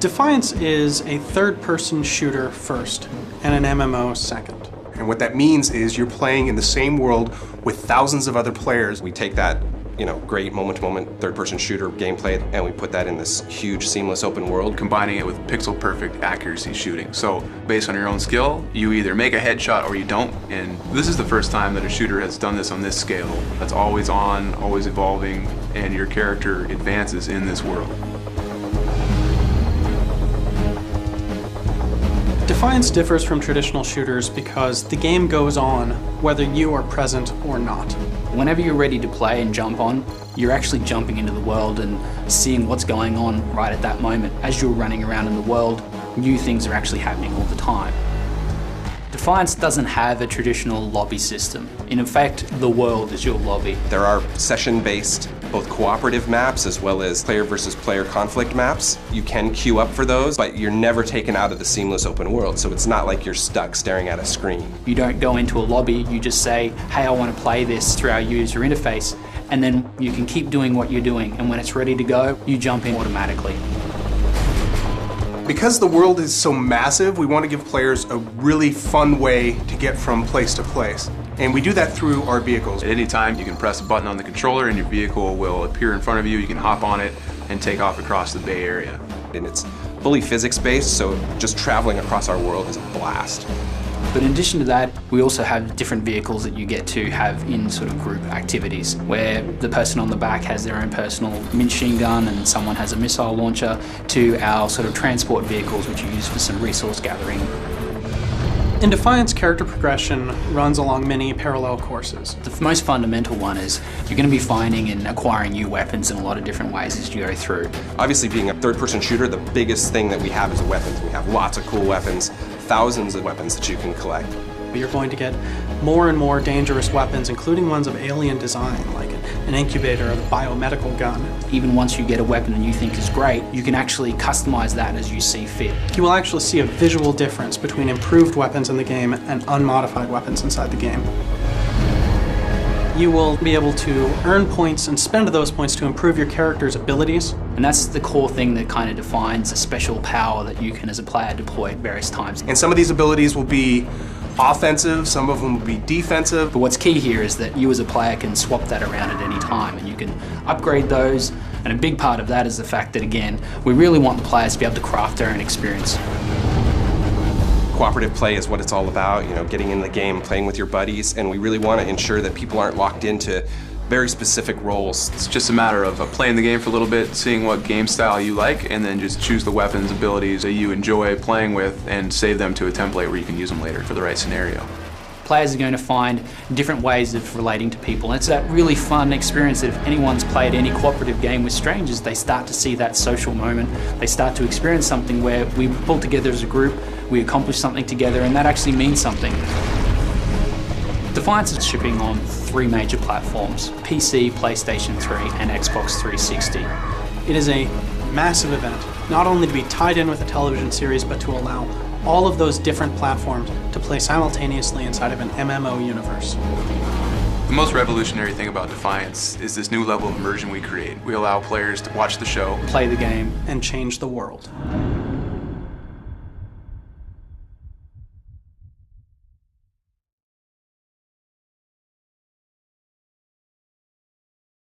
Defiance is a third-person shooter first, and an MMO second. And what that means is you're playing in the same world with thousands of other players. We take that, great moment-to-moment third-person shooter gameplay, and we put that in this huge, seamless open world. Combining it with pixel-perfect accuracy shooting. So, based on your own skill, you either make a headshot or you don't. And this is the first time that a shooter has done this on this scale. That's always on, always evolving, and your character advances in this world. Defiance differs from traditional shooters because the game goes on whether you are present or not. Whenever you're ready to play and jump on, you're actually jumping into the world and seeing what's going on right at that moment. As you're running around in the world, new things are actually happening all the time. Defiance doesn't have a traditional lobby system. In effect, the world is your lobby. There are session-based, both cooperative maps as well as player versus player conflict maps. You can queue up for those, but you're never taken out of the seamless open world, so it's not like you're stuck staring at a screen. You don't go into a lobby, you just say, hey, I want to play this through our user interface, and then you can keep doing what you're doing, and when it's ready to go, you jump in automatically. Because the world is so massive, we want to give players a really fun way to get from place to place. And we do that through our vehicles. At any time, you can press a button on the controller and your vehicle will appear in front of you. You can hop on it and take off across the Bay Area. And it's fully physics-based, so just traveling across our world is a blast. But in addition to that, we also have different vehicles that you get to have in sort of group activities, where the person on the back has their own personal machine gun and someone has a missile launcher, to our sort of transport vehicles, which are used for some resource gathering. In Defiance, character progression runs along many parallel courses. The most fundamental one is you're going to be finding and acquiring new weapons in a lot of different ways as you go through. Obviously, being a third-person shooter, the biggest thing that we have is weapons. We have lots of cool weapons, thousands of weapons that you can collect. You're going to get more and more dangerous weapons, including ones of alien design, like an incubator or the biomedical gun. Even once you get a weapon that you think is great, you can actually customize that as you see fit. You will actually see a visual difference between improved weapons in the game and unmodified weapons inside the game. You will be able to earn points and spend those points to improve your character's abilities. And that's the core thing that kind of defines a special power that you can, as a player, deploy at various times. And some of these abilities will be offensive, some of them will be defensive. But what's key here is that you as a player can swap that around at any time and you can upgrade those. And a big part of that is the fact that, again, we really want the players to be able to craft their own experience. Cooperative play is what it's all about, getting in the game, playing with your buddies, and we really want to ensure that people aren't locked into very specific roles. It's just a matter of playing the game for a little bit, seeing what game style you like, and then just choose the weapons, abilities that you enjoy playing with, and save them to a template where you can use them later for the right scenario. Players are going to find different ways of relating to people. And it's that really fun experience that if anyone's played any cooperative game with strangers, they start to see that social moment. They start to experience something where we pull together as a group, we accomplish something together, and that actually means something. Defiance is shipping on 3 major platforms: PC, PlayStation 3, and Xbox 360. It is a massive event, not only to be tied in with a television series, but to allow all of those different platforms to play simultaneously inside of an MMO universe. The most revolutionary thing about Defiance is this new level of immersion we create. We allow players to watch the show, play the game, and change the world.